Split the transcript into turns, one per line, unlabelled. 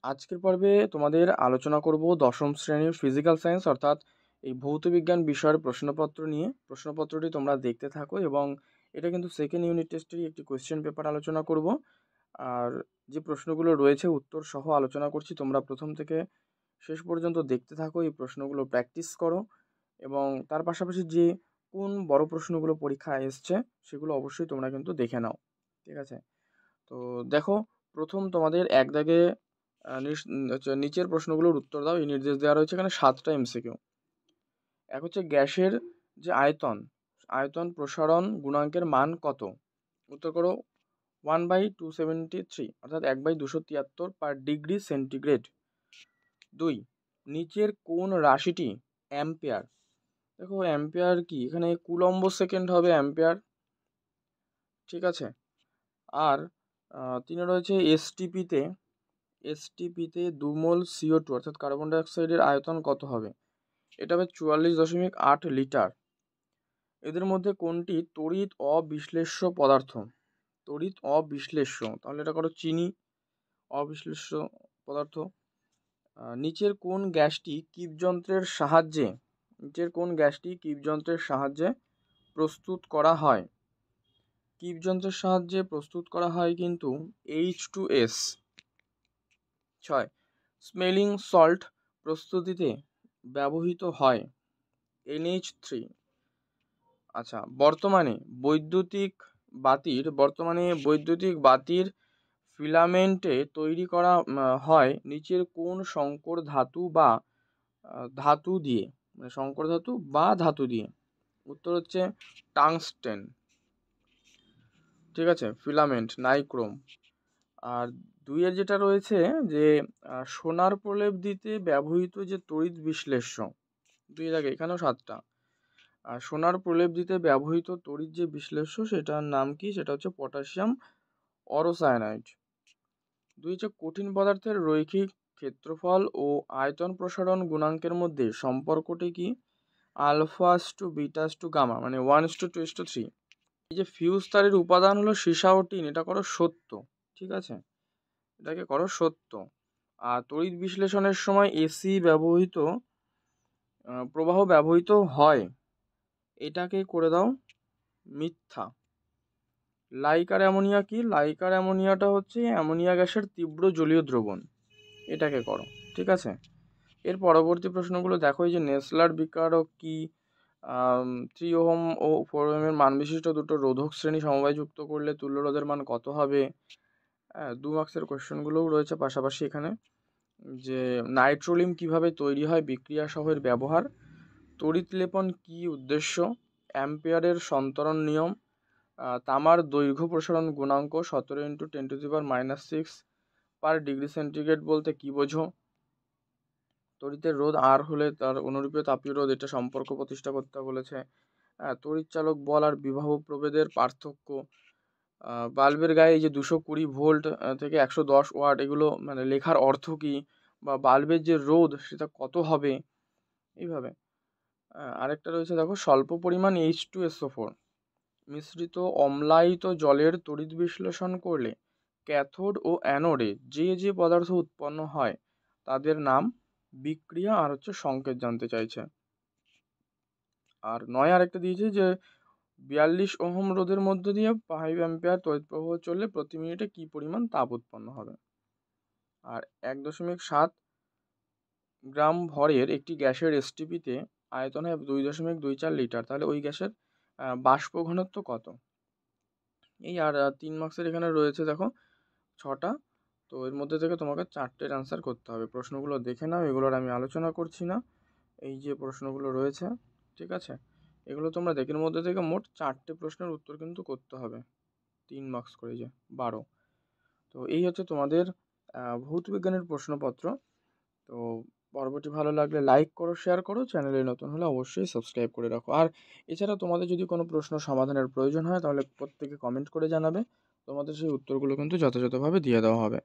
আজকের পর্বে তোমাদের আলোচনা করব দশম শ্রেণীর ফিজিক্যাল সায়েন্স অর্থাৎ এই ভৌতবিজ্ঞান বিষয়ের প্রশ্নপত্র নিয়ে। প্রশ্নপত্রটি তোমরা দেখতে থাকো এবং এটা কিন্তু সেকেন্ড ইউনিট টেস্টেরই একটি কোয়েশ্চেন পেপার আলোচনা করব। আর যে প্রশ্নগুলো রয়েছে উত্তর সহ আলোচনা করছি, তোমরা প্রথম থেকে শেষ পর্যন্ত দেখতে থাকো, এই প্রশ্নগুলো প্র্যাকটিস করো এবং তার পাশাপাশি যে কোন বড় প্রশ্নগুলো পরীক্ষায় এসছে সেগুলো অবশ্যই তোমরা কিন্তু দেখে নাও। ঠিক আছে, তো দেখো, প্রথম তোমাদের এক দাগে নিচের প্রশ্নগুলোর উত্তর দাও। এই নির্দেশ দেওয়া রয়েছে এখানে 7টা এমসিকিউ। এক হচ্ছে গ্যাসের যে আয়তন, আয়তন প্রসারণ গুণাঙ্কের মান কত? উত্তর করো 1/273, অর্থাৎ 1/273 পার ডিগ্রি সেন্টিগ্রেড। 2, নিচের কোন রাশিটি অ্যাম্পিয়ার? দেখো অ্যাম্পিয়ার কি, এখানে কুলম্ব সেকেন্ড হবে অ্যাম্পিয়ার। ঠিক আছে, আর 3 রয়েছে এসটিপিতে 2 মোল CO2 অর্থাৎ কার্বন ডাইঅক্সাইডের আয়তন কত হবে? এটা হবে 44.8 লিটার। এদের মধ্যে কোনটি তড়িৎ অবিশ্লেষ্য পদার্থ? তড়িৎ অবিশ্লেষ্য, তাহলে এটা করো চিনি, অবিশ্লেষ্য পদার্থ। নিচের কোন গ্যাসটি কীপযন্ত্রের সাহায্যে প্রস্তুত করা হয়? কীপযন্ত্রের সাহায্যে প্রস্তুত করা হয় কিন্তু H2S। 6, স্মেলিং সল্ট প্রস্তুতিতে ব্যবহৃত হয় NH3। আচ্ছা, বর্তমানে বৈদ্যুতিক বাতির ফিলামেন্টে তৈরি করা হয় নিচের কোন সংকর ধাতু বা ধাতু দিয়ে, সংকর ধাতু বা ধাতু দিয়ে? উত্তর হচ্ছে টাংস্টেন। ঠিক আছে, ফিলামেন্ট নাইক্রোম। আর 2 যেটা রয়েছে যে সোনার প্রলেপ দিতে ব্যবহৃত যে তড়িৎ বিশ্লেষ্য, 2 থাকে, এখানেও 7টা। আর সোনার প্রলেপ দিতে ব্যবহৃত তড়িৎ যে বিশ্লেষ্য সেটার নাম কি? সেটা হচ্ছে পটাশিয়াম অরোসায়ানাইড। 2 হচ্ছে কঠিন পদার্থের রৈখিক ক্ষেত্রফল ও আয়তন প্রসারণ গুণাঙ্কের মধ্যে সম্পর্কটি কি? আলফাস টু বিটাস টু গামা, মানে 1:2:3। এই যে ফিউজ তারের উপাদান হলো সীসা ও টিন, এটা করো সত্য। ঠিক আছে, এটাকে করো সত্য। আর তড়িৎ বিশ্লেষণের সময় এসি প্রবাহ ব্যবহৃত হয়, এটাকে করে দাও মিথ্যা। লাইকার অ্যামোনিয়া কি? লাইকার অ্যামোনিয়াটা হচ্ছে অ্যামোনিয়া গ্যাসের তীব্র জলীয় দ্রবণ, এটাকে করো। ঠিক আছে, এর পরবর্তী প্রশ্নগুলো দেখো। এই যে নেসলার বিকারক কি? 3 ওহম ও 4 ওহমের মান বিশিষ্ট দুটো রোধক শ্রেণী সমবায়যুক্ত করলে তুল্য রোধের মান কত হবে? 2 মার্কসের কোয়েশ্চেনগুলোও রয়েছে পাশাপাশি এখানে। যে নাইট্রোলিম কিভাবে তৈরি হয়, বিক্রিয়া সহের ব্যবহার, তড়িৎ লেপন কি উদ্দেশ্য, অ্যাম্পিয়ারের সন্তরণ নিয়ম, তামার দৈর্ঘ্য প্রসারণ গুণাঙ্ক 17 × 10⁻⁶ পার ডিগ্রি সেন্টিগ্রেড বলতে কি বোঝো? তড়িতের রোধ আর হলে তার অনুরূপীয় তাপীয় রোধ, এটা সম্পর্ক প্রতিষ্ঠা করতে বলেছে। তড়িৎ চালক বল আর বিভব প্রভেদের পার্থক্য, বাল্বের গায়ে এই যে 220 ভোল্ট থেকে 110 ওয়াট, এগুলো মানে লেখার অর্থ কি, বা বাল্বের যে রোধ সেটা কত হবে, এইভাবে। আরেকটা রয়েছে দেখো, স্বল্প পরিমাণ H2SO4 মিশ্রিত অম্লায়িত জলের তড়িৎ বিশ্লেষণ করলে ক্যাথোড ও অ্যানোডে যে পদার্থ উৎপন্ন হয় তাদের নাম বিক্রিয়া আর হচ্ছে সংকেত জানতে চাইছে। আর 9 আরেকটা দিয়েছে যে 42 ওহম রোধের মধ্য দিয়ে 5 অ্যাম্পিয়ার তড়িৎ প্রবাহ চললে প্রতি মিনিটে কি পরিমাণ তাপ উৎপন্ন হবে। আর 1.7 গ্রাম ভরের একটি গ্যাসের এসটিপিতে আয়তন হয় 2.24 লিটার, তাহলে ওই গ্যাসের বাষ্প ঘনত্ব কত? এই আর 3 মার্কসের এখানে রয়েছে দেখো 6টা, তো এর মধ্যে থেকে তোমাকে 4টের অ্যান্সার করতে হবে। প্রশ্নগুলো দেখে নাও, এগুলোর আমি আলোচনা করছি না। এই যে প্রশ্নগুলো রয়েছে, ঠিক আছে, এগুলো তোমরা দেখে, এর মধ্যে থেকে মোট 4টে প্রশ্নের উত্তর কিন্তু করতে হবে, 3 মার্কস করে, যে 12। তো এই হচ্ছে তোমাদের ভৌত বিজ্ঞানের প্রশ্নপত্র। তো পর্বটি ভালো লাগলে লাইক করো, শেয়ার করো, চ্যানেলে নতুন হলে অবশ্যই সাবস্ক্রাইব করে রাখো। আর এছাড়া তোমাদের যদি কোনো প্রশ্ন সমাধানের প্রয়োজন হয় তাহলে প্রত্যেকে কমেন্ট করে জানাবে, তোমাদের সেই উত্তরগুলো কিন্তু যথাযথভাবে দিয়ে দেওয়া হবে।